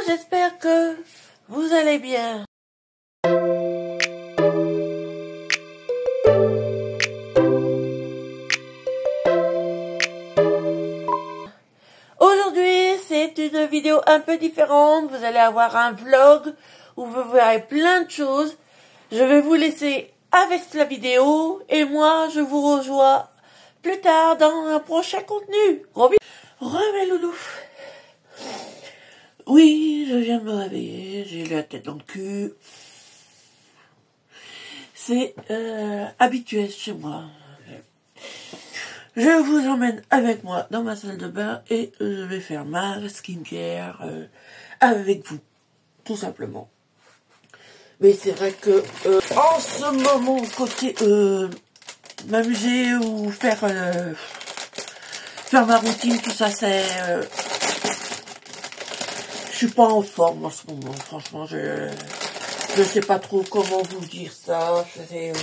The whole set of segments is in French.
j'espère que vous allez bien. Aujourd'hui, c'est une vidéo un peu différente. Vous allez avoir un vlog où vous verrez plein de choses. Je vais vous laisser avec la vidéo et moi, je vous rejoins plus tard dans un prochain contenu. Gros bisous. Remets loulou. Oui, je viens de me réveiller, j'ai la tête dans le cul. C'est habituel chez moi. Je vous emmène avec moi dans ma salle de bain et je vais faire ma skincare avec vous, tout simplement. Mais c'est vrai que en ce moment, côté m'amuser ou faire ma routine, tout ça, c'est... je suis pas en forme en ce moment, franchement, je sais pas trop comment vous dire ça, j'ai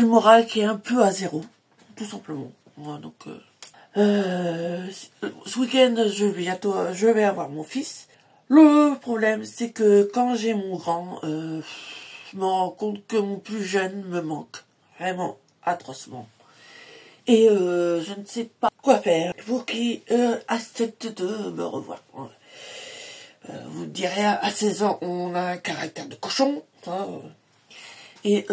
le moral qui est un peu à zéro, tout simplement. Voilà, donc, ce week-end, je vais avoir mon fils. Le problème, c'est que quand j'ai mon grand, je me rends compte que mon plus jeune me manque vraiment atrocement. Et je ne sais pas quoi faire pour qu'il accepte de me revoir. Vous direz, à 16 ans, on a un caractère de cochon. Ça, et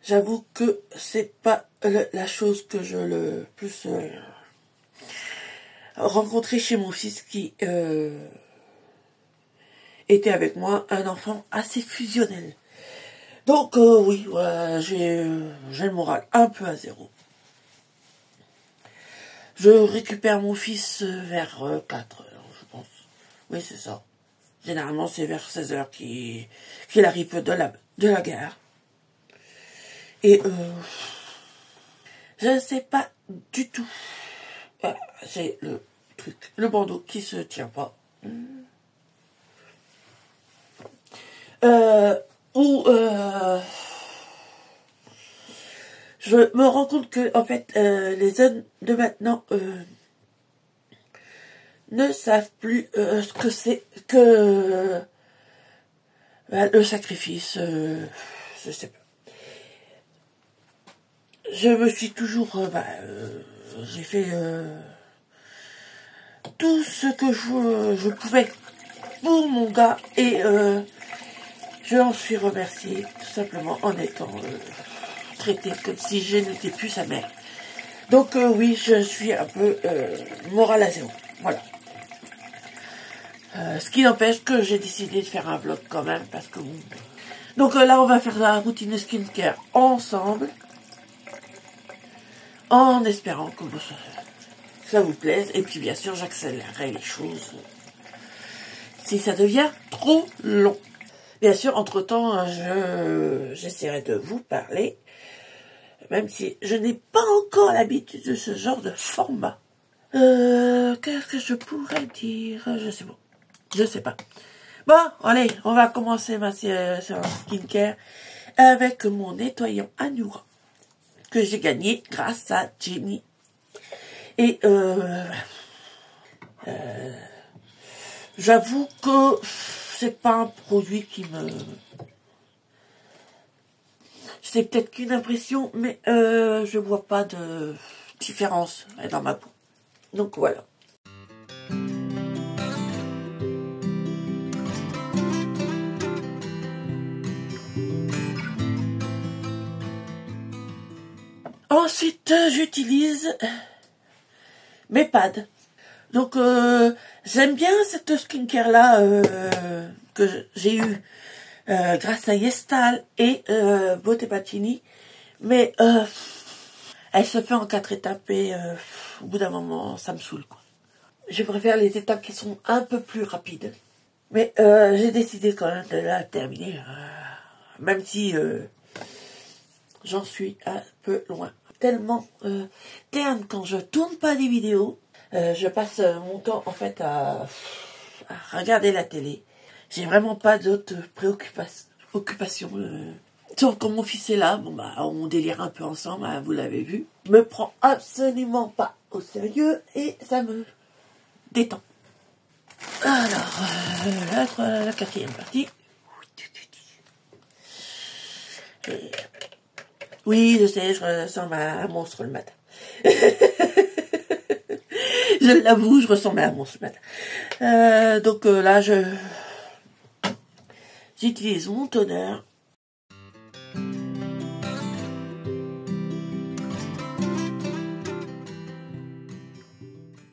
j'avoue que c'est pas la chose que je le plus rencontré chez mon fils qui était avec moi, un enfant assez fusionnel. Donc oui, voilà, j'ai le moral un peu à zéro. Je récupère mon fils vers 4 heures, je pense. Oui, c'est ça. Généralement, c'est vers 16 heures qu'il arrive de la gare. Et je ne sais pas du tout. Voilà, j'ai le truc, le bandeau qui se tient pas. Je me rends compte que, en fait, les hommes de maintenant ne savent plus ce que c'est que le sacrifice. Je sais pas. Je me suis toujours... j'ai fait tout ce que je pouvais pour mon gars et je l'en suis remerciée tout simplement en étant traitée comme si je n'étais plus sa mère. Donc oui, je suis un peu morale à zéro. Voilà. Ce qui n'empêche que j'ai décidé de faire un vlog quand même parce que bon. Donc là, on va faire la routine skincare ensemble. En espérant que ça vous plaise. Et puis bien sûr, j'accélérerai les choses si ça devient trop long. Bien sûr, entre-temps, j'essaierai de vous parler, même si je n'ai pas encore l'habitude de ce genre de format. Qu'est-ce que je pourrais dire? Je sais pas. Bon, allez, on va commencer ma skincare avec mon nettoyant Anura que j'ai gagné grâce à Jenny. Et j'avoue que c'est pas un produit qui me... C'est peut-être qu'une impression, mais je vois pas de différence dans ma peau. Donc voilà. Ensuite, j'utilise mes pads. Donc, j'aime bien cette skincare-là que j'ai eue grâce à Yestal et Beauté Patini. Mais elle se fait en 4 étapes et au bout d'un moment, ça me saoule, quoi. Je préfère les étapes qui sont un peu plus rapides. Mais j'ai décidé quand même de la terminer. Même si j'en suis un peu loin. Tellement terne quand je tourne pas des vidéos. Je passe mon temps en fait à regarder la télé. J'ai vraiment pas d'autres occupations. Sauf quand mon fils est là, bon bah on délire un peu ensemble, hein, vous l'avez vu. Je me prends absolument pas au sérieux et ça me détend. Alors, la quatrième partie. Oui, je sais, je ressemble à un monstre le matin. Je l'avoue, je ressemble à un monstre le matin. Donc là, j'utilise mon toner.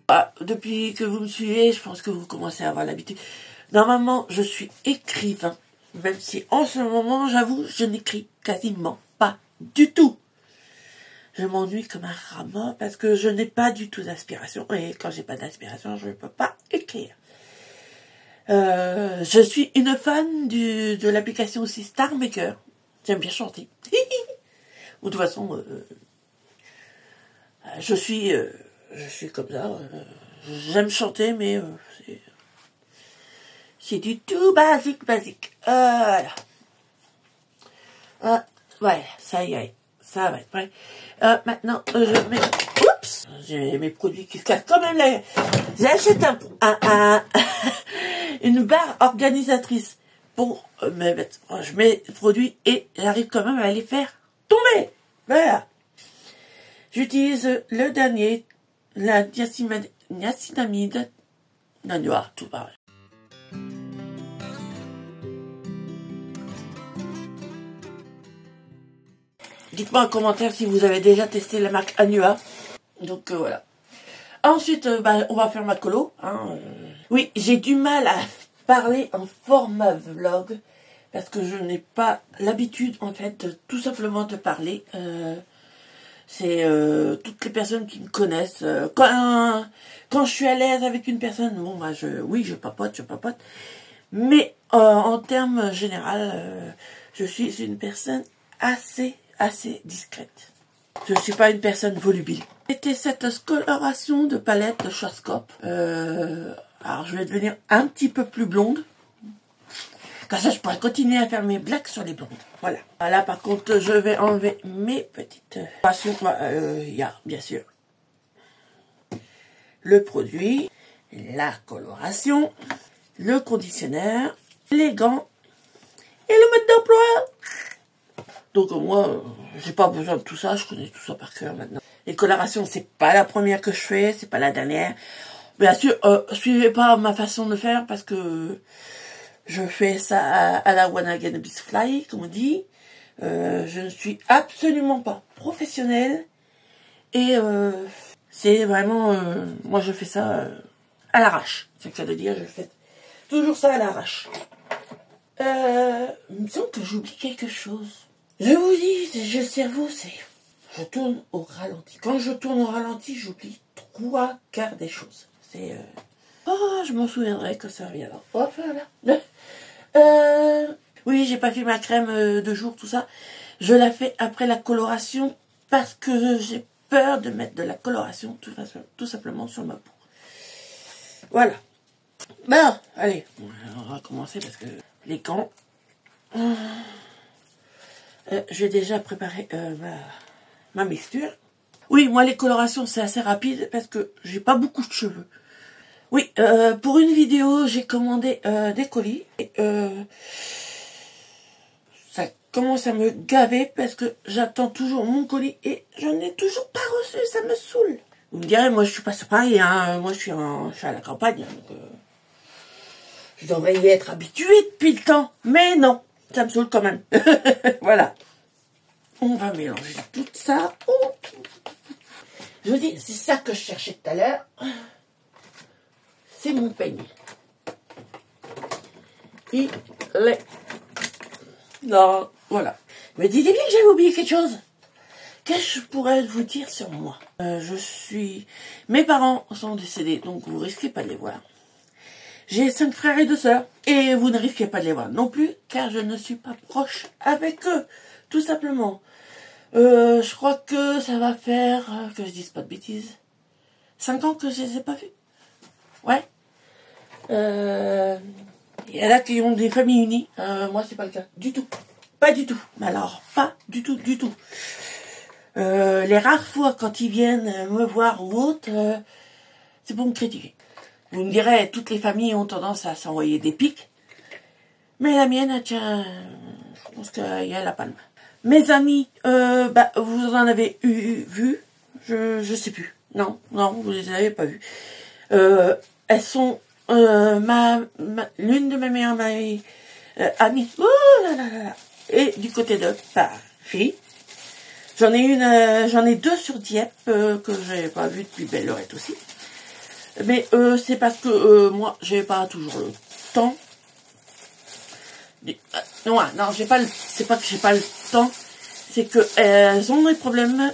Ah, depuis que vous me suivez, je pense que vous commencez à avoir l'habitude. Normalement, je suis écrivain, même si en ce moment, j'avoue, je n'écris quasiment pas du tout. Je m'ennuie comme un rat parce que je n'ai pas du tout d'inspiration. Et quand j'ai pas d'inspiration, je ne peux pas écrire. Je suis une fan de l'application aussi Star Maker. J'aime bien chanter. Ou de toute façon, je suis comme ça. J'aime chanter, mais c'est du tout basique. Voilà. Ouais, ça y est. Ça va être prêt. Maintenant, je mets... Oups! J'ai mes produits qui se cassent quand même là. J'achète une barre organisatrice pour me mettre... Je mets le produit et j'arrive quand même à les faire tomber. Voilà. J'utilise le dernier, la niacinamide. Non, noir, tout pareil. Dites-moi en commentaire si vous avez déjà testé la marque Anua. Donc voilà. Ensuite, on va faire ma colo. Hein. Oui, j'ai du mal à parler en format vlog. Parce que je n'ai pas l'habitude, en fait, tout simplement de parler. C'est toutes les personnes qui me connaissent. Quand je suis à l'aise avec une personne, bon, bah, je papote. Mais en termes général, je suis une personne assez discrète. Je ne suis pas une personne volubile. C'était cette coloration de palette de Schwarzkopf. Alors je vais devenir un petit peu plus blonde. Comme ça je pourrais continuer à faire mes blagues sur les blondes. Voilà. Là par contre je vais enlever mes petites colorations. Il y a bien sûr le produit, la coloration, le conditionneur, les gants et le mode d'emploi. Donc moi, j'ai pas besoin de tout ça, je connais tout ça par cœur maintenant. Les colorations, c'est pas la première que je fais, c'est pas la dernière. Bien sûr, suivez pas ma façon de faire parce que je fais ça à la One Again Beast Fly, comme on dit. Je ne suis absolument pas professionnelle et c'est vraiment, moi je fais ça à l'arrache. C'est ce que ça veut dire, je fais toujours ça à l'arrache. Il me semble que j'oublie quelque chose. Je vous dis, le cerveau, je tourne au ralenti. Quand je tourne au ralenti, j'oublie 3/4 des choses. Oh, je m'en souviendrai quand ça reviendra. Hop, voilà. Oui, j'ai pas fait ma crème de jour, tout ça. Je la fais après la coloration parce que j'ai peur de mettre de la coloration tout simplement sur ma peau. Voilà. Bon, allez, on va commencer parce que les gants... j'ai déjà préparé ma mixture. Oui, moi les colorations c'est assez rapide parce que j'ai pas beaucoup de cheveux. Oui, pour une vidéo j'ai commandé des colis. Et, ça commence à me gaver parce que j'attends toujours mon colis et je n'ai toujours pas reçu, ça me saoule. Vous me direz, moi je suis pas pareil, hein. Moi je suis à la campagne, donc je devrais y être habituée depuis le temps, mais non. Ça me saoule quand même. Voilà. On va mélanger tout ça. Oh. Je vous dis, c'est ça que je cherchais tout à l'heure. C'est mon peigne. Il est... Non, voilà. Mais dites-vous bien que j'avais oublié quelque chose. Qu'est-ce que je pourrais vous dire sur moi? Mes parents sont décédés, donc vous risquez pas de les voir. J'ai 5 frères et 2 sœurs. Et vous ne risquez pas de les voir non plus, car je ne suis pas proche avec eux. Tout simplement. Je crois que ça va faire, que je dise pas de bêtises, 5 ans que je les ai pas vus. Ouais. Il y en a qui ont des familles unies. Moi, c'est pas le cas. Du tout. Pas du tout. Mais alors, pas du tout. Les rares fois quand ils viennent me voir ou autre, c'est pour me critiquer. Vous me direz, toutes les familles ont tendance à s'envoyer des pics. Mais la mienne, tiens, je pense qu'il y a la palme. Mes amis, vous en avez vu, je sais plus. Non, vous les avez pas vues. Elles sont l'une de mes meilleures amies, et du côté de Paris. J'en ai deux sur Dieppe que j'avais pas vu depuis belle lurette aussi. Mais c'est parce que moi, j'ai pas toujours le temps. Non, c'est pas que j'ai pas le temps, c'est que elles ont des problèmes.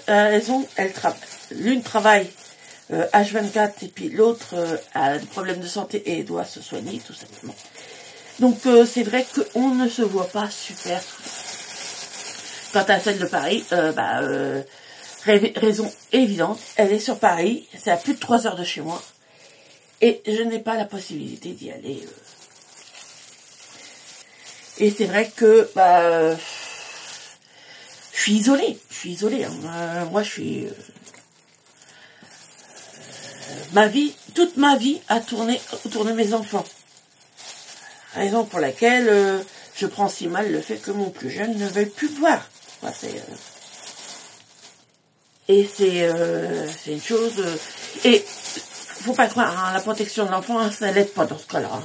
L'une travaille H24 et puis l'autre a des problèmes de santé et doit se soigner tout simplement. Donc c'est vrai qu'on ne se voit pas super souvent. Quant à celle de Paris, raison évidente, elle est sur Paris, c'est à plus de 3 heures de chez moi, et je n'ai pas la possibilité d'y aller. Et c'est vrai que je suis isolée. Hein. Moi, je suis toute ma vie a tourné autour de mes enfants. Raison pour laquelle je prends si mal le fait que mon plus jeune ne veuille plus me voir. Et c'est une chose. Et faut pas croire, hein, la protection de l'enfant, hein, ça l'aide pas dans ce cas-là. Hein.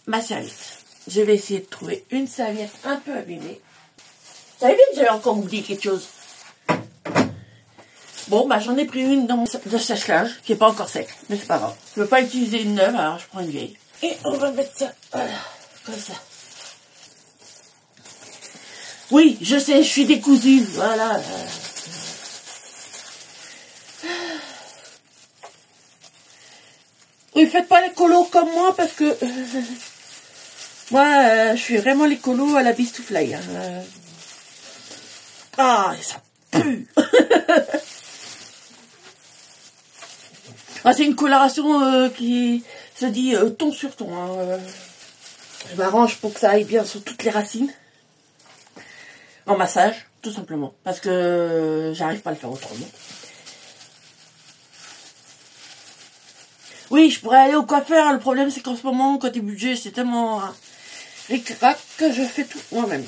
Ma serviette. Je vais essayer de trouver une serviette un peu abîmée. Ça évite, j'avais encore oublié quelque chose. Bon, j'en ai pris une dans mon de sèche-linge, qui n'est pas encore sec, mais c'est pas grave. Je veux pas utiliser une neuve, alors je prends une vieille. Et on va mettre ça, voilà, comme ça. Oui, je sais, je suis décousue, voilà. Oui, faites pas les colos comme moi, parce que... moi, je suis vraiment les colos à la bistouflaille. Hein. Ah, ça pue. C'est une coloration qui se dit ton sur ton. Hein. Je m'arrange pour que ça aille bien sur toutes les racines. En massage, tout simplement. Parce que j'arrive pas à le faire autrement. Oui, je pourrais aller au coiffeur. Le problème, c'est qu'en ce moment, côté budget, c'est tellement ric-rac que je fais tout moi-même.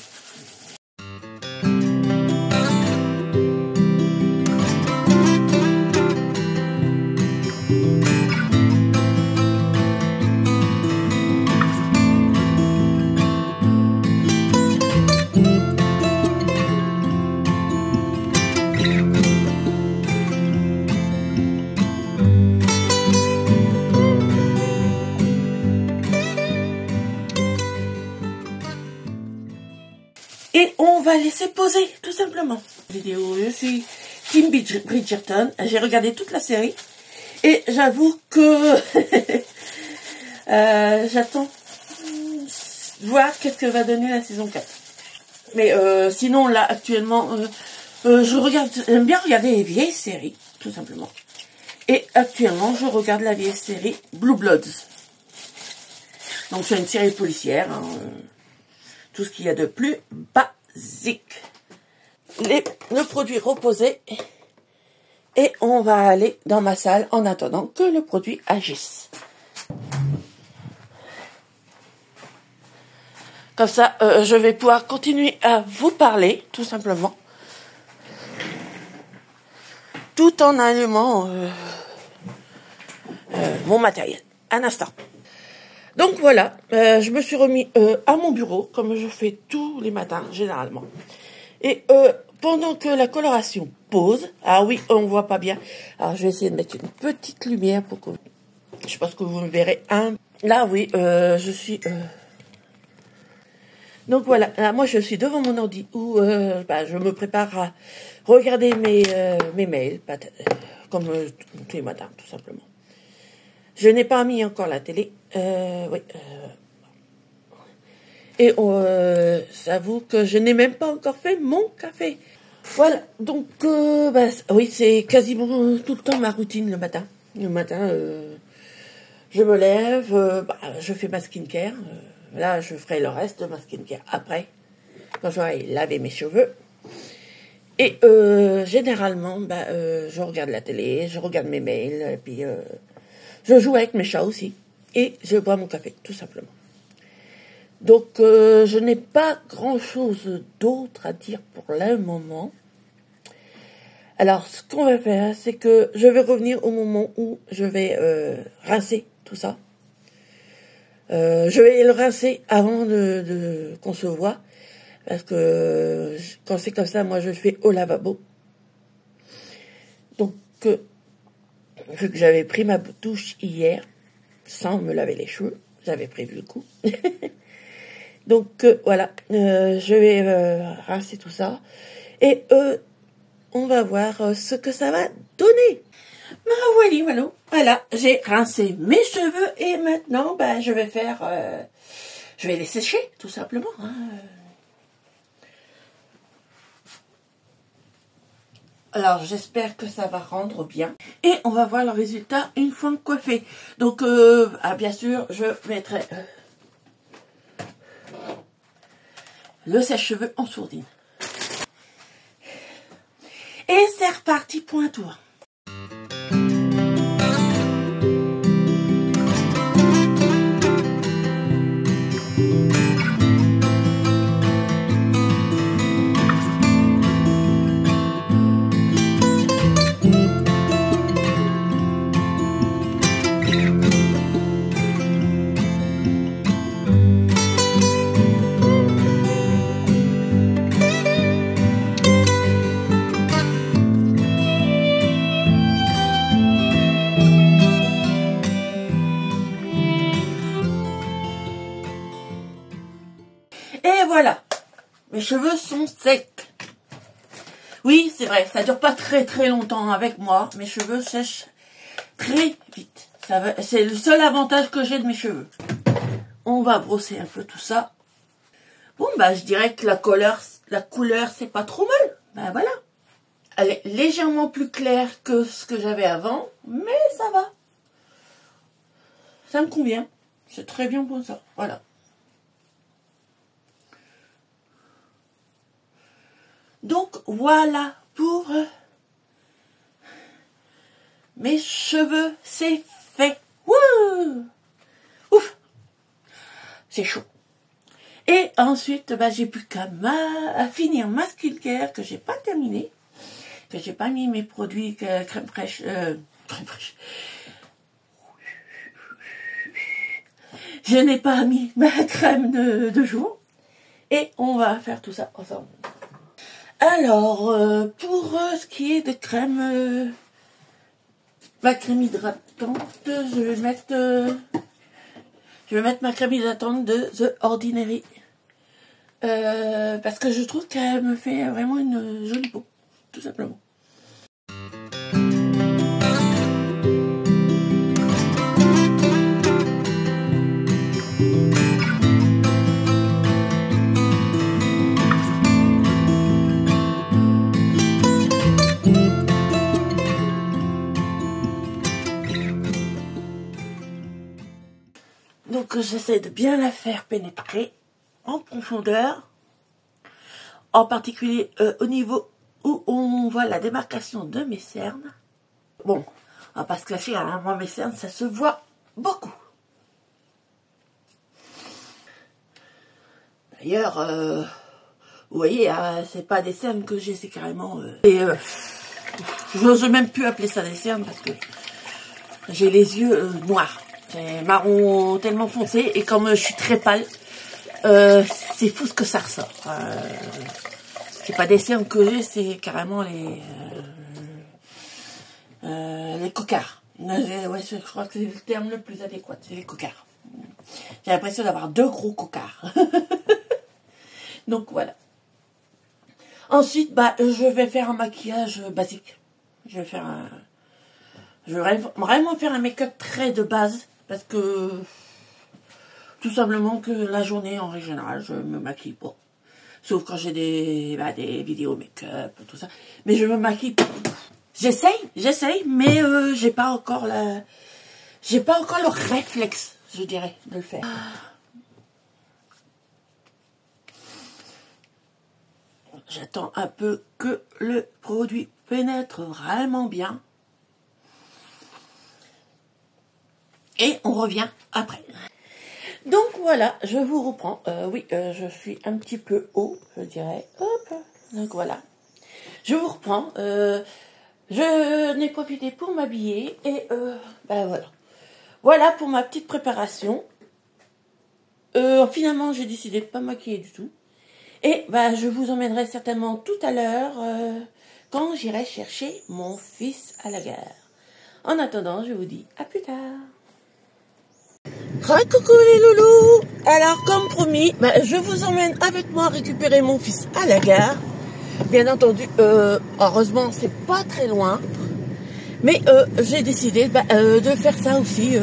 Et on va laisser poser, tout simplement. Vidéo, je suis Team Bridgerton. J'ai regardé toute la série. Et j'avoue que j'attends de voir qu'est-ce que va donner la saison 4. Mais sinon, là, actuellement, j'aime bien regarder les vieilles séries, tout simplement. Et actuellement, je regarde la vieille série Blue Bloods. Donc, c'est une série policière, hein, tout ce qu'il y a de plus basique. Le produit reposé. Et on va aller dans ma salle en attendant que le produit agisse. Comme ça, je vais pouvoir continuer à vous parler, tout simplement. Tout en allumant mon matériel. Un instant. Donc voilà, je me suis remis à mon bureau, comme je fais tous les matins, généralement. Et pendant que la coloration pose, ah oui, on ne voit pas bien. Alors je vais essayer de mettre une petite lumière pour que... Je pense que vous me verrez un... Là, oui, je suis... Donc voilà, là, moi je suis devant mon ordi où je me prépare à regarder mes mails, comme tous les matins, tout simplement. Je n'ai pas mis encore la télé. Oui. Et j'avoue que je n'ai même pas encore fait mon café. Voilà, donc oui, c'est quasiment tout le temps ma routine le matin. Le matin, je me lève, je fais ma skincare. Là, je ferai le reste de ma skincare après, quand j'aurai lavé mes cheveux. Et généralement, bah, je regarde la télé, je regarde mes mails, et puis je joue avec mes chats aussi. Et je bois mon café, tout simplement. Donc, je n'ai pas grand-chose d'autre à dire pour le moment. Alors, ce qu'on va faire, c'est que je vais revenir au moment où je vais rincer tout ça. Je vais le rincer avant qu'on se voit. Parce que quand c'est comme ça, moi, je fais au lavabo. Donc, vu que j'avais pris ma douche hier, sans me laver les cheveux, j'avais prévu le coup. Donc, voilà, je vais rincer tout ça. Et on va voir ce que ça va donner. Voilà, j'ai rincé mes cheveux et maintenant, bah, je vais les sécher, tout simplement. Hein. Alors, j'espère que ça va rendre bien. Et on va voir le résultat une fois coiffé. Donc, bien sûr, je mettrai le sèche-cheveux en sourdine. Et c'est reparti pour un tour. Et voilà, mes cheveux sont secs. Oui, c'est vrai, ça dure pas très longtemps avec moi. Mes cheveux sèchent très vite. C'est le seul avantage que j'ai de mes cheveux. On va brosser un peu tout ça. Bon, bah, je dirais que la couleur, c'est pas trop mal. Ben voilà. Elle est légèrement plus claire que ce que j'avais avant, mais ça va. Ça me convient. C'est très bien pour ça. Voilà. Donc, voilà pour mes cheveux. C'est fait. Wouh! Ouf! C'est chaud. Et ensuite, bah, j'ai plus qu'à finir ma skincare que j'ai pas terminé. Que j'ai pas mis mes produits crème fraîche. Crème fraîche. Je n'ai pas mis ma crème de jour. Et on va faire tout ça ensemble. Alors, pour ce qui est de crème, ma crème hydratante, je vais mettre ma crème hydratante de The Ordinary. Parce que je trouve qu'elle me fait vraiment une jolie peau, tout simplement. Donc j'essaie de bien la faire pénétrer en profondeur, en particulier au niveau où on voit la démarcation de mes cernes. Bon, on va pas se cacher, hein, moi mes cernes ça se voit beaucoup. D'ailleurs, vous voyez, hein, c'est pas des cernes que j'ai, c'est carrément... je n'ose même plus appeler ça des cernes parce que j'ai les yeux noirs. C'est marron tellement foncé et comme je suis très pâle, c'est fou ce que ça ressort. C'est pas des cernes que j'ai, c'est carrément les cocards. Ouais, je crois que c'est le terme le plus adéquat, c'est les cocards. J'ai l'impression d'avoir 2 gros cocards. Donc voilà. Ensuite, bah, je vais faire un maquillage basique. Je vais vraiment faire un make-up très de base. Parce que, tout simplement que la journée, en règle générale, je me maquille pas. Sauf quand j'ai des vidéos make-up, tout ça. Mais je me maquille pas. J'essaye, mais j'ai pas encore le réflexe, je dirais, de le faire. j'attends un peu que le produit pénètre vraiment bien. Et on revient après. Donc voilà, je vous reprends. Oui, je suis un petit peu haut, je dirais. Hop, donc voilà. Je vous reprends. Je n'ai profité pour m'habiller et ben voilà. Voilà pour ma petite préparation. Finalement, j'ai décidé de ne pas maquiller du tout. Et ben, je vous emmènerai certainement tout à l'heure quand j'irai chercher mon fils à la gare. En attendant, je vous dis à plus tard. Coucou les loulous. Alors comme promis, je vous emmène avec moi récupérer mon fils à la gare. Bien entendu, heureusement c'est pas très loin, mais j'ai décidé de faire ça aussi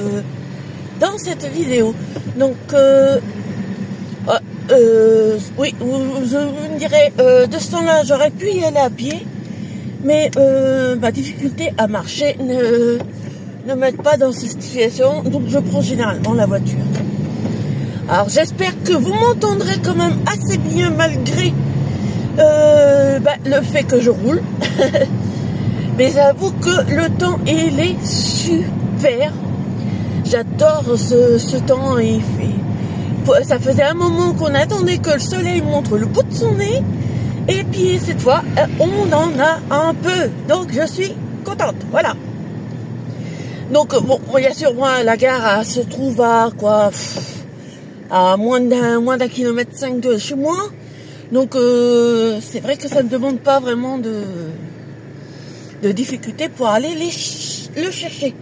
dans cette vidéo. Donc oui, vous me direz, de ce temps-là j'aurais pu y aller à pied, mais ma difficulté à marcher ne m'aide pas dans cette situation, donc je prends généralement la voiture. Alors j'espère que vous m'entendrez quand même assez bien malgré le fait que je roule. Mais j'avoue que le temps il est super. J'adore ce temps. Ça faisait un moment qu'on attendait que le soleil montre le bout de son nez, et puis cette fois on en a un peu, donc je suis contente. Voilà. Donc bon, bien sûr, moi la gare elle se trouve à quoi, à moins d'un kilomètre 5 de chez moi. Donc c'est vrai que ça ne demande pas vraiment de difficulté pour aller le chercher.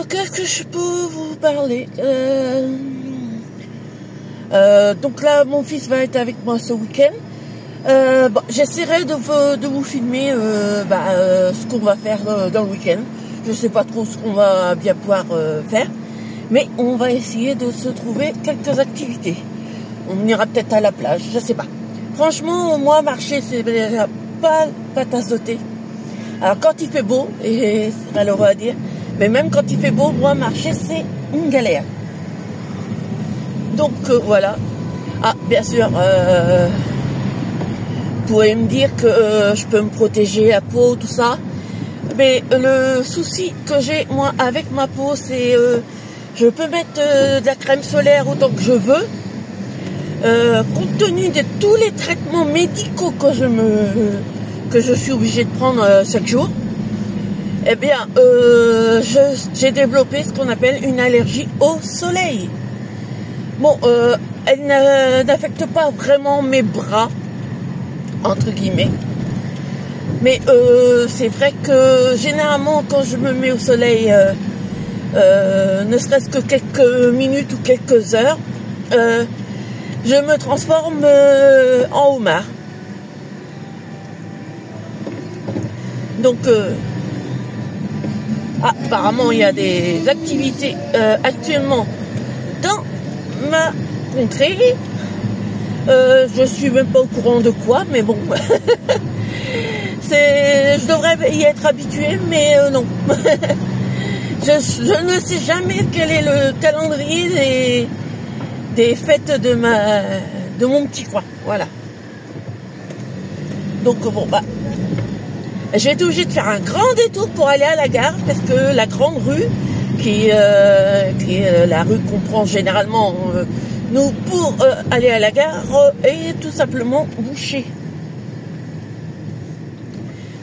Qu'est-ce que je peux vous parler? Donc là, mon fils va être avec moi ce week-end. Bon, j'essaierai de vous filmer ce qu'on va faire dans le week-end. Je sais pas trop ce qu'on va bien pouvoir faire, mais on va essayer de se trouver quelques activités. On ira peut-être à la plage, je sais pas. Franchement, moi, marcher, c'est déjà pas tasse de thé. Alors, quand il fait beau, et c'est malheureux à dire, mais même quand il fait beau, moi, marcher, c'est une galère. Donc, voilà. Ah, bien sûr, vous pouvez me dire que je peux me protéger la peau, tout ça. Mais le souci que j'ai, moi, avec ma peau, c'est je peux mettre de la crème solaire autant que je veux. Compte tenu de tous les traitements médicaux que je suis obligée de prendre chaque jour, eh bien, j'ai développé ce qu'on appelle une allergie au soleil. Bon, elle n'affecte pas vraiment mes bras, entre guillemets. Mais c'est vrai que généralement, quand je me mets au soleil, ne serait-ce que quelques minutes ou quelques heures, je me transforme en homard. Donc, apparemment, il y a des activités actuellement dans ma contrée. Je suis même pas au courant de quoi, mais bon. Je devrais y être habituée, mais non. Je ne sais jamais quel est le calendrier des fêtes de mon petit coin. Voilà. Donc bon, j'ai été obligée de faire un grand détour pour aller à la gare, parce que la grande rue, qui est la rue qu'on prend généralement nous pour aller à la gare, est tout simplement bouchée.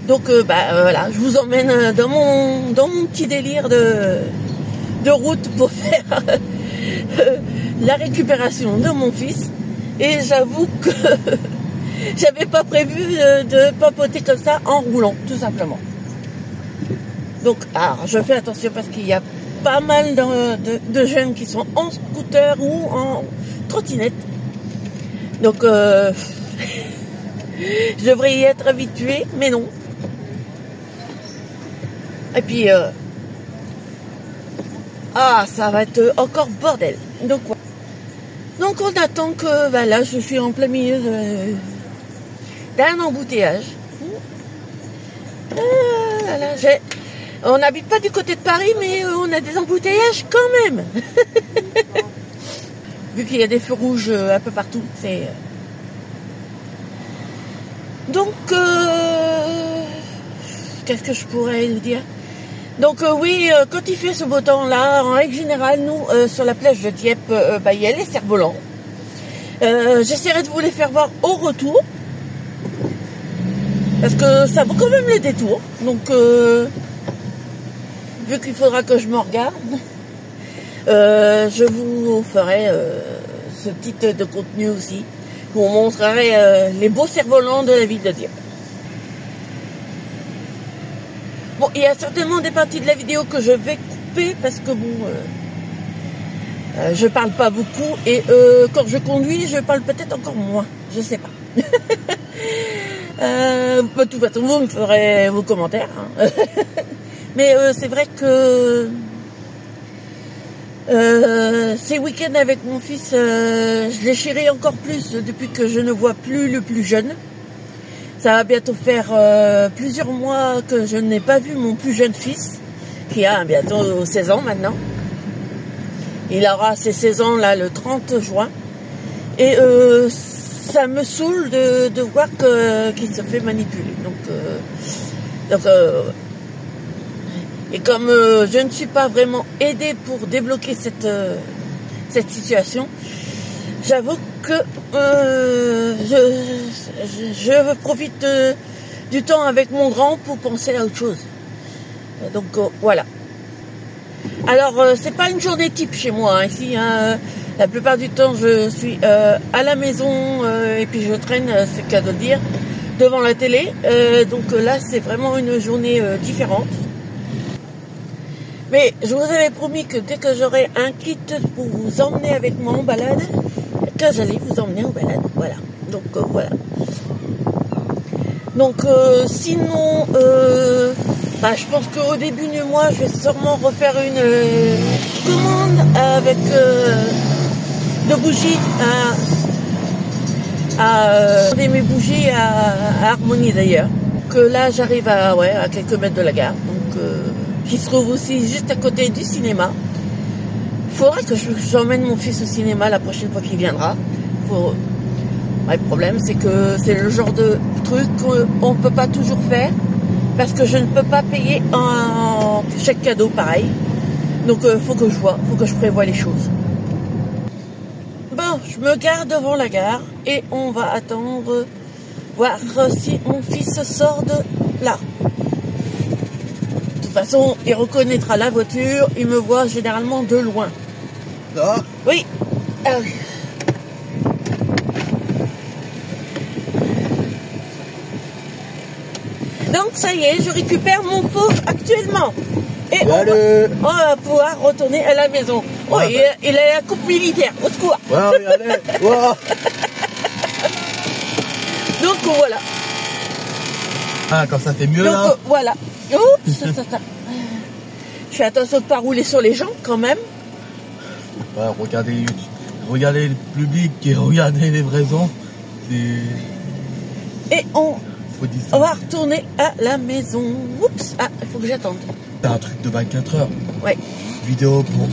Donc voilà, je vous emmène dans mon petit délire de route pour faire la récupération de mon fils. Et j'avoue que j'avais pas prévu de papoter comme ça en roulant, tout simplement. Donc, alors, je fais attention parce qu'il y a pas mal de jeunes qui sont en scooter ou en trottinette. Donc, je devrais y être habituée, mais non. Et puis, ça va être encore bordel. Donc, voilà. Donc, on attend que, là, je suis en plein milieu d'un embouteillage. On n'habite pas du côté de Paris, mais on a des embouteillages quand même. vu qu'il y a des feux rouges un peu partout. Donc, qu'est-ce que je pourrais vous dire? Donc oui, quand il fait ce beau temps-là, en règle générale, nous, sur la plage de Dieppe, il y a les cerfs-volants. J'essaierai de vous les faire voir au retour. Parce que ça vaut quand même le détour. Donc, vu qu'il faudra que je me regarde, je vous ferai ce type de contenu aussi. Je vous montrerai les beaux cerfs-volants de la ville de Dieppe. Bon, il y a certainement des parties de la vidéo que je vais couper parce que bon, je parle pas beaucoup et quand je conduis, je parle peut-être encore moins. Je sais pas. De toute façon, vous me ferez vos commentaires. Hein. Mais c'est vrai que ces week-ends avec mon fils, je l'ai chéri encore plus depuis que je ne vois plus le plus jeune. Ça va bientôt faire plusieurs mois que je n'ai pas vu mon plus jeune fils, qui a bientôt 16 ans maintenant. Il aura ses 16 ans là le 30 juin. Et ça me saoule de voir qu'il se fait manipuler. Et comme je ne suis pas vraiment aidée pour débloquer cette situation, j'avoue que je profite du temps avec mon grand pour penser à autre chose. Donc voilà. Alors c'est pas une journée type chez moi hein, ici. Hein, la plupart du temps je suis à la maison et puis je traîne, c'est qu'à de le dire, devant la télé. Donc là c'est vraiment une journée différente. Mais je vous avais promis que dès que j'aurai un kit pour vous emmener avec moi en balade, que j'allais vous emmener en balade. Voilà. Donc voilà. Donc sinon, je pense qu'au début du mois, je vais sûrement refaire une commande avec de bougies mes bougies à Harmonie d'ailleurs. Que là, j'arrive à quelques mètres de la gare. Donc qui se trouve aussi juste à côté du cinéma. Il faudra que j'emmène mon fils au cinéma la prochaine fois qu'il viendra. Le problème, c'est que c'est le genre de truc qu'on ne peut pas toujours faire parce que je ne peux pas payer un chèque cadeau pareil. Donc, faut que je vois, faut que je prévoie les choses. Bon, je me gare devant la gare et on va attendre voir si mon fils sort de là. De toute façon, il reconnaîtra la voiture, il me voit généralement de loin. Ah. Oui. Ah oui. Donc ça y est, je récupère mon fauve actuellement. Et on va pouvoir retourner à la maison. Oh, il a la coupe militaire, au secours. Ouais, regardez. Wow. Donc voilà. Ah, quand ça fait mieux donc, là. Voilà. Oups, ça. Je fais attention de ne pas rouler sur les gens quand même. Ouais, regardez le public et regardez les livraisons. Et on va retourner à la maison. Oups, il faut que j'attende. T'as un truc de 24 heures. Ouais. Vidéo pour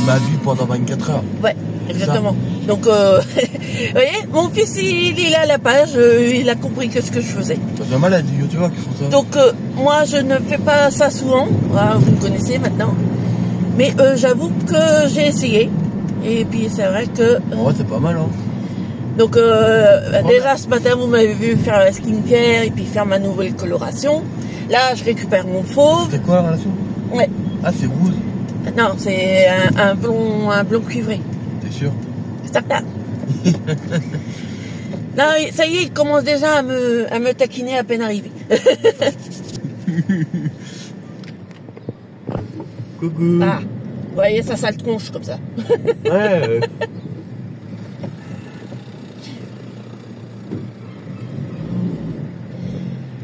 ma vie pendant 24 heures. Ouais, exactement. Donc, vous voyez, mon fils, il est à la page, il a compris que ce que je faisais. C'est mal à dire, tu vois, qu'ils font ça. Donc, moi, je ne fais pas ça souvent. Vous me connaissez maintenant. Mais j'avoue que j'ai essayé. Et puis, c'est vrai que... Ouais, c'est pas mal, hein. Donc, déjà, ce matin, vous m'avez vu faire la skincare et puis faire ma nouvelle coloration. Là, je récupère mon fauve. C'est quoi la relation? Ouais. Ah, c'est rouge. Non, c'est un blond cuivré. T'es sûr? Certain. Non, ça y est, il commence déjà à me taquiner à peine arrivé. Coucou. Ah, vous voyez, ça sale tronche comme ça. Ouais.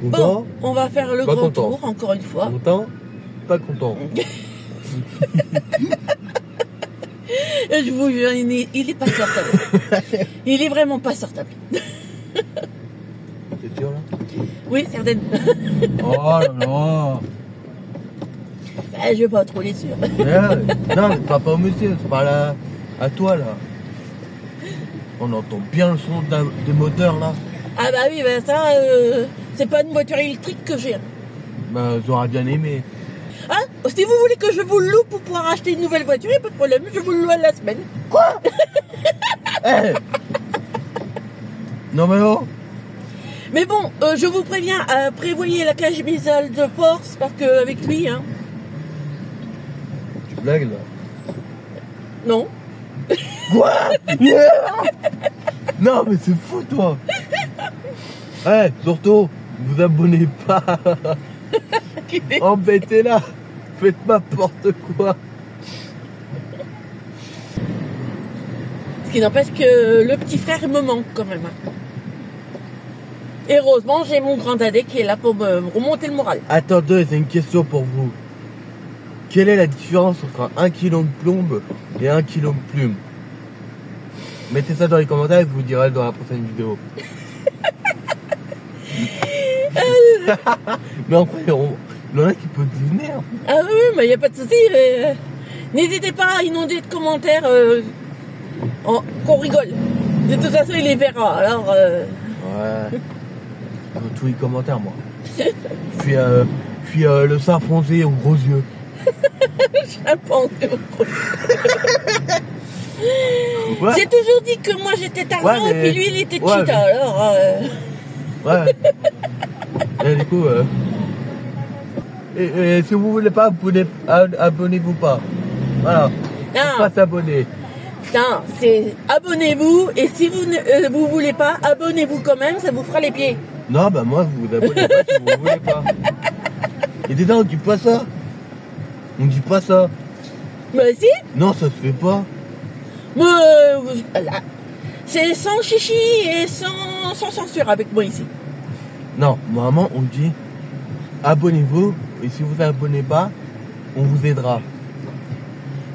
Bon, on va faire le pas grand content. tour, encore une fois. Content? Pas content. Je vous jure, il est pas sortable. Il est vraiment pas sortable. C'est sûr là? Oui, certaine. Oh là là. Bah, je vais pas trop les sûr. Non, mais pas au monsieur, c'est pas à toi là. On entend bien le son des moteurs là. Ah bah oui, bah ça, c'est pas une voiture électrique que j'ai. Bah, j'aurais bien aimé. Ah, si vous voulez que je vous le loue pour pouvoir acheter une nouvelle voiture, y a pas de problème, je vous le loue à la semaine. Quoi? Hey. Non mais oh. Mais bon, je vous préviens, prévoyez la cage misale de force, parce qu'avec lui, hein. Tu blagues là? Non. Quoi? Yeah. Non mais c'est fou toi. Eh, surtout, vous abonnez pas. Embêtez-la. Faites n'importe quoi. Ce qui n'empêche que le petit frère me manque quand même. Hein. Et heureusement, j'ai mon grand dadé qui est là pour me remonter le moral. Attendez, c'est une question pour vous. Quelle est la différence entre un kilo de plombe et un kilo de plume? Mettez ça dans les commentaires et je vous dirai dans la prochaine vidéo. Mais en fait, il y en a qui peuvent venir. Ah oui, mais il n'y a pas de souci. N'hésitez pas à inonder de commentaires qu'on rigole. De toute façon, il les verra. Alors, Ouais. Dans tous les commentaires, moi. Puis le sein foncé aux gros yeux. Ouais. J'ai toujours dit que moi j'étais Tarzan et puis lui il était Cheetah. Mais... Alors, Ouais. Et du coup, et si vous voulez pas, abonnez-vous pas. Voilà. Faut pas s'abonner. Non, c'est abonnez-vous et si vous ne vous voulez pas, abonnez-vous quand même, ça vous fera les pieds. Non, bah moi, vous vous abonnez pas si vous voulez pas. Et déjà, on dit pas ça. On dit pas ça. Mais si. Non, ça se fait pas. C'est sans chichi et sans censure avec moi ici. Non, normalement, on dit abonnez-vous et si vous abonnez pas, on vous aidera.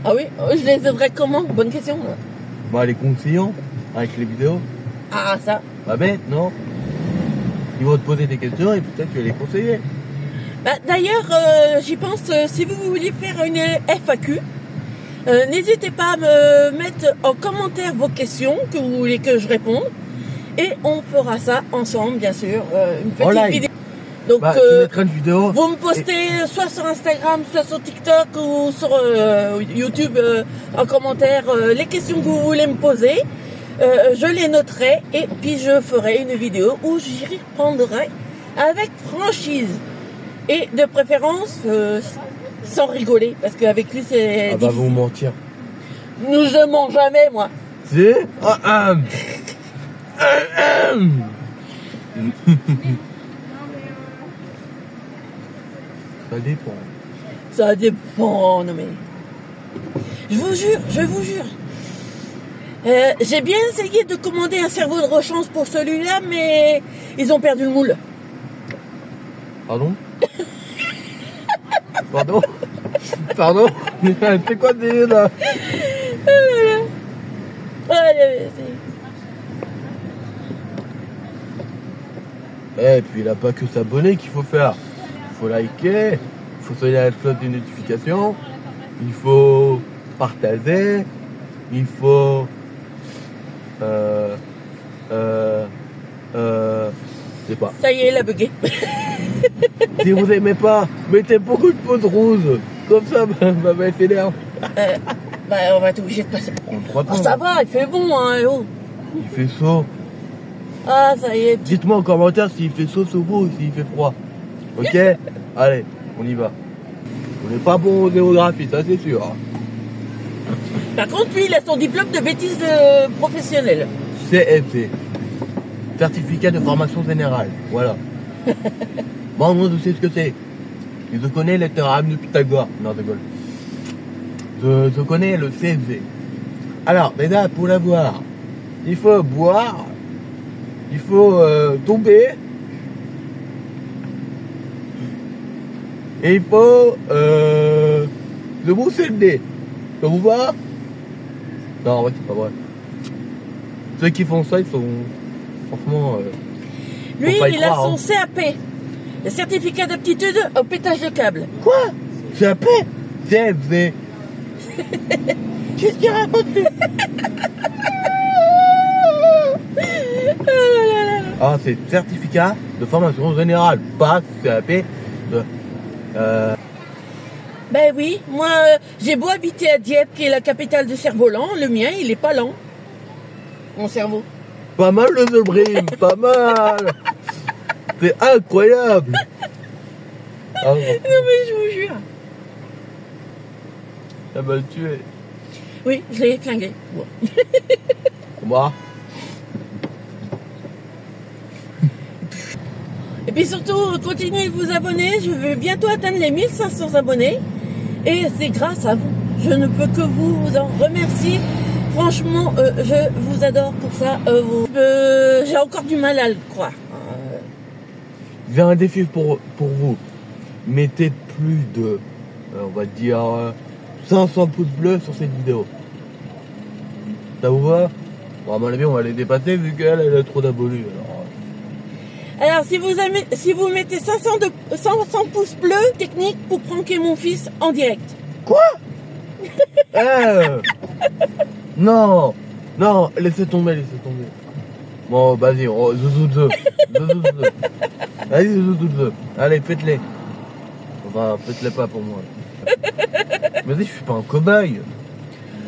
Ah oui, je les aiderai comment? Bonne question. Là. Bah, les conseillants avec les vidéos. Ah, ça. Pas bête, non? Ils vont te poser des questions et peut-être tu vas les conseiller. Bah, d'ailleurs, j'y pense, si vous voulez faire une FAQ, n'hésitez pas à me mettre en commentaire vos questions que vous voulez que je réponde. Et on fera ça ensemble, bien sûr. Une petite vidéo. Donc, une vidéo vous me postez soit sur Instagram, soit sur TikTok ou sur YouTube en commentaire les questions que vous voulez me poser. Je les noterai et puis je ferai une vidéo où j'y répondrai avec franchise. Et de préférence, sans rigoler, parce qu'avec lui c'est... Ah bah vous mentir. Je mens jamais, moi. Si Ça dépend. Ça dépend, non mais... Je vous jure. J'ai bien essayé de commander un cerveau de rechange pour celui-là, mais ils ont perdu le moule. Pardon? Pardon? C'est quoi ce délire là? Et puis il n'a pas que s'abonner qu'il faut faire. Il faut liker, il faut sonner à la cloche des notifications, il faut partager, il faut... je sais pas. Ça y est, il a bugué. Si vous aimez pas, mettez beaucoup de pauses rouges. Comme ça, ma belle s'énerve. On va être obligé de passer. Oh, ça va, il fait bon, hein, oh. Il fait chaud. Ah, ça y est. Dites-moi en commentaire s'il fait chaud sur vous ou s'il fait froid. Ok? Allez, on y va. On n'est pas bon en géographie, ça c'est sûr. Par contre, lui, il a son diplôme de bêtise professionnelle. CFC. Certificat de formation générale. Voilà. Bon, moi je sais ce que c'est. Je connais le théorème de Pythagore. Non, je rigole. Je connais le CFC. Alors, déjà, pour l'avoir, il faut boire, il faut tomber, et il faut se mousser le nez. Ça vous va? Non, en vrai, c'est pas vrai. Ceux qui font ça, ils sont... Franchement... Lui, il a son CAP. Le certificat d'aptitude au pétage de câble. Quoi? CAP, CFV. Qu'est-ce qu'il raconte lui? Ah, c'est certificat de formation générale, pas CAP de... Ben oui, moi j'ai beau habiter à Dieppe, qui est la capitale du cerf-volant, le mien il est pas lent. Mon cerveau. Pas mal le Zebrim, pas mal. C'est incroyable. Ah, Non mais je vous jure. Ça m'a tué. Oui, je l'ai flingué. Bon. Moi. Et puis surtout, continuez de vous abonner. Je vais bientôt atteindre les 1500 abonnés. Et c'est grâce à vous. Je ne peux que vous en remercier. Franchement, je vous adore pour ça. J'ai encore du mal à le croire. J'ai un défi pour vous. Mettez plus de, on va dire, 500 pouces bleus sur cette vidéo. Ça vous va? Bon, à mon avis, on va les dépasser vu qu'elle a trop d'abonnés. Alors, si vous mettez 500 pouces bleus, technique pour pranker mon fils en direct. Quoi? Non, non, laissez tomber, laissez tomber. Bon, vas-y, Vas-y, allez, faites-les. Enfin, faites-les pas pour moi. Mais vas-y, je suis pas un cobaye.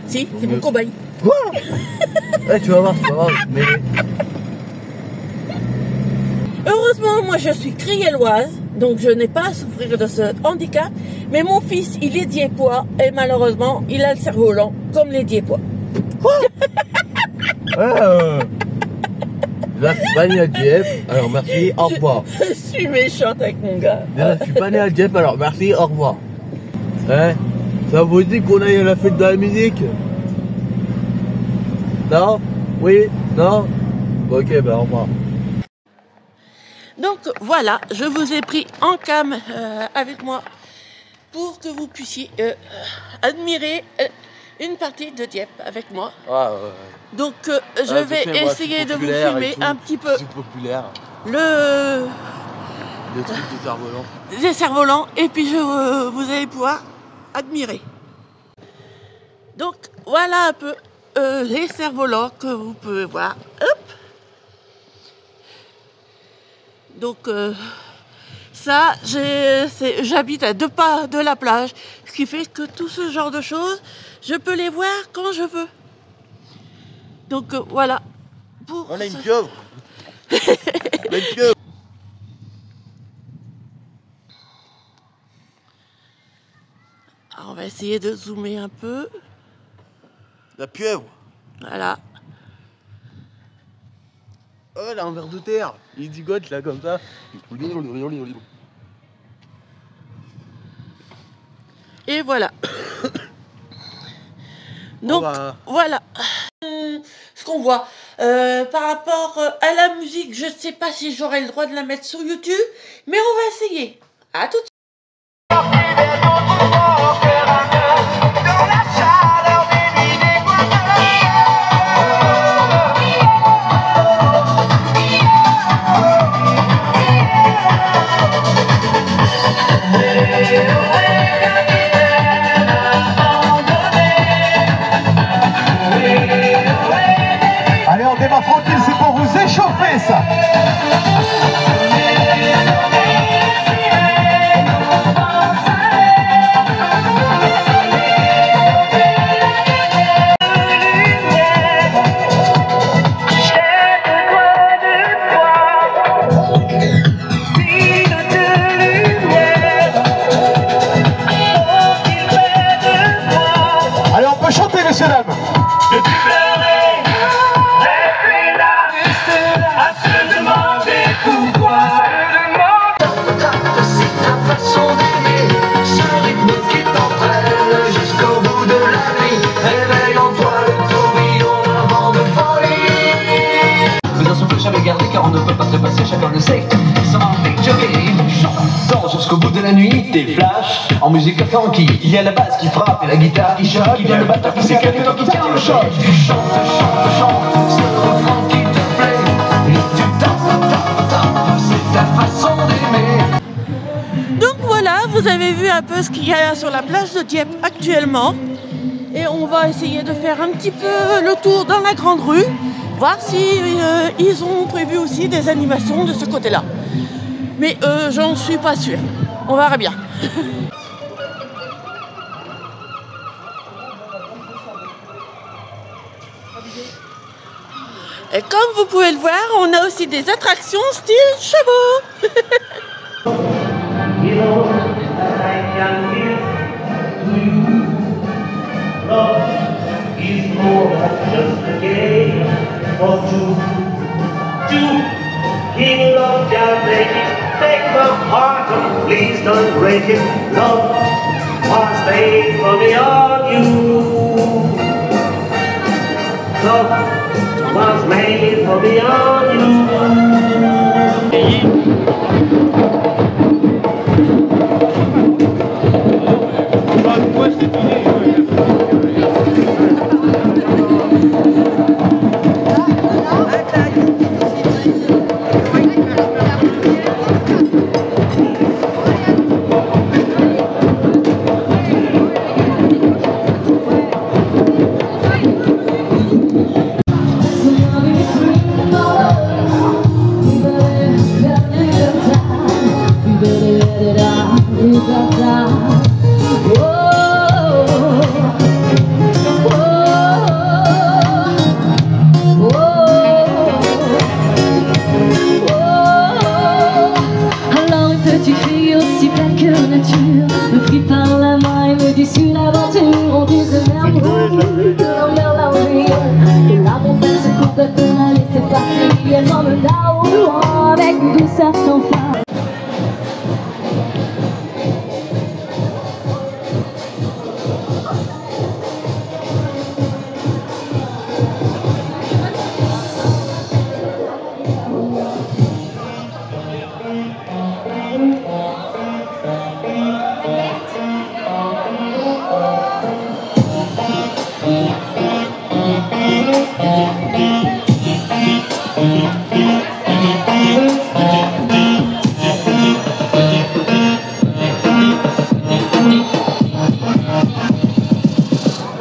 Si, c'est mon cobaye. Quoi? Tu vas voir, mais... Heureusement, moi je suis crielloise, donc je n'ai pas à souffrir de ce handicap. Mais mon fils, il est dieppois et malheureusement, il a le cerveau lent comme les dieppois. Quoi? Là, je suis pas né à Dieppe, alors merci, au revoir. Je suis méchante avec mon gars. Là, je suis pas né à Dieppe, alors merci, au revoir. Hein? Ça vous dit qu'on aille à la fête de la musique? Non? Oui? Non? Ok, ben au revoir. Donc voilà, je vous ai pris en cam avec moi pour que vous puissiez admirer une partie de Dieppe avec moi. Ah, Donc je vais essayer de vous filmer un petit peu populaire. le truc de cerf-volant. des cerfs-volants et puis vous allez pouvoir admirer. Donc voilà un peu les cerfs-volants que vous pouvez voir. Hop. Donc ça, j'habite à 2 pas de la plage, ce qui fait que tout ce genre de choses, je peux les voir quand je veux. Donc voilà. On a une pieuvre. On a une pieuvre. Alors, on va essayer de zoomer un peu. La pieuvre. Voilà. Oh, elle a un ver de terre. Il zigote là comme ça. Et voilà. Donc voilà ce qu'on voit. Par rapport à la musique, je ne sais pas si j'aurai le droit de la mettre sur YouTube, mais on va essayer. À tout de suite. Allez, on démarre tranquille, c'est pour vous échauffer ça. Allez, on peut chanter, messieurs, dames. Car on ne peut pas se passer, chacun le sait. Sans victory, danse jusqu'au bout de la nuit. Des flashs en musique funky. Il y a la basse qui frappe et la guitare qui choque. Il y a le batteur qui s'éclate et toi qui tient le choc. Tu chantes, c'est le refrain qui te plaît. Et tu tapes, c'est ta façon d'aimer. Donc voilà, vous avez vu un peu ce qu'il y a sur la plage de Dieppe actuellement. Et on va essayer de faire un petit peu le tour dans la grande rue, voir si ils ont prévu aussi des animations de ce côté-là. Mais j'en suis pas sûre. On verra bien. Et comme vous pouvez le voir, on a aussi des attractions style chevaux. Take my heart and please don't break it. Love was made for me on you. Love was made for me on you.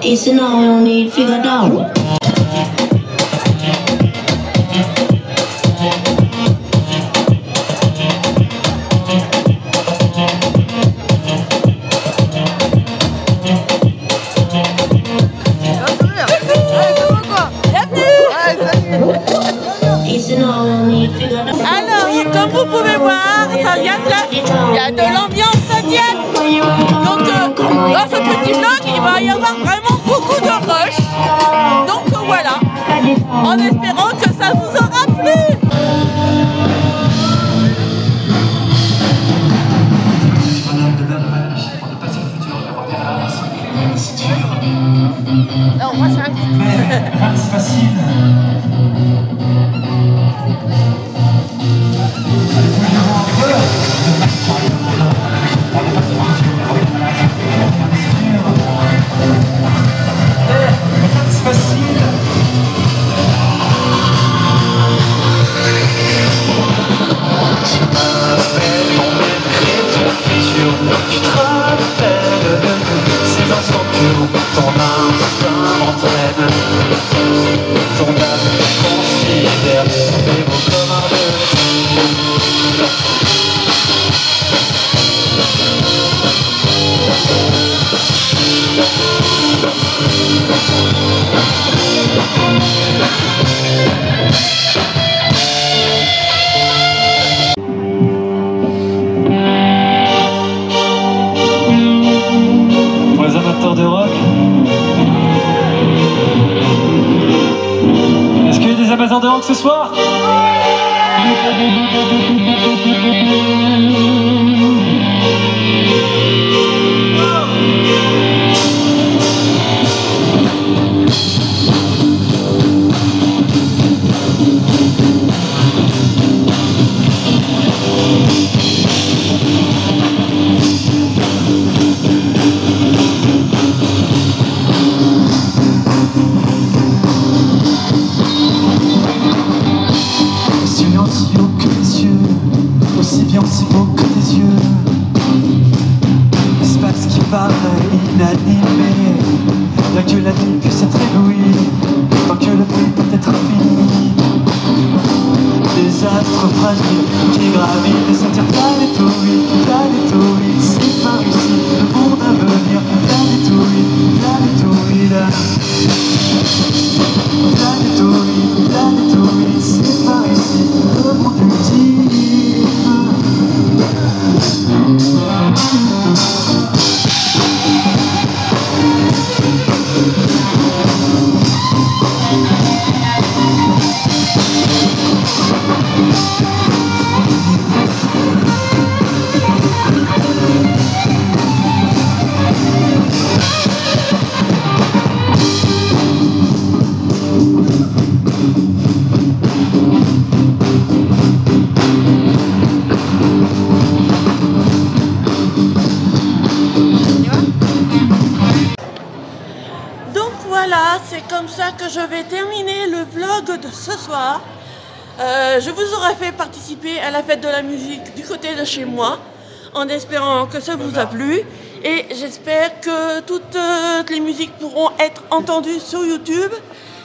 It's an all you need figure out. Alors, comme vous pouvez voir, ça vient de là. Il y a de l'ambiance à Dieppe. Donc, dans ce petit vlog, il va y avoir vraiment beaucoup de rush. Donc, voilà. En espérant que ça vous aura plu. Non, moi c'est un Mais c'est facile. C'est facile. Tu te rappelles ces instants que ton instinct entraîne. Ton âme considère tes mots comme un Pour les amateurs de rock, est-ce qu'il y a des amateurs de rock ce soir? comme ça que je vais terminer le vlog de ce soir. Je vous aurais fait participer à la fête de la musique du côté de chez moi, en espérant que ça vous a plu. Et j'espère que toutes les musiques pourront être entendues sur YouTube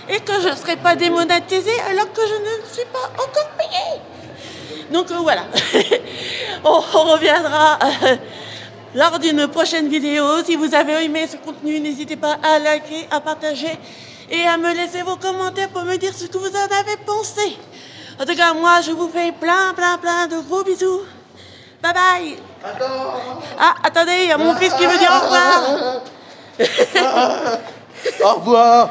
et que je ne serai pas démonétisée alors que je ne suis pas encore payée. Donc voilà, on reviendra lors d'une prochaine vidéo. Si vous avez aimé ce contenu, n'hésitez pas à liker, à partager et à me laisser vos commentaires pour me dire ce que vous en avez pensé. En tout cas, moi, je vous fais plein de gros bisous. Bye bye. Ah, attendez, il y a mon fils qui veut dire au revoir. Au revoir.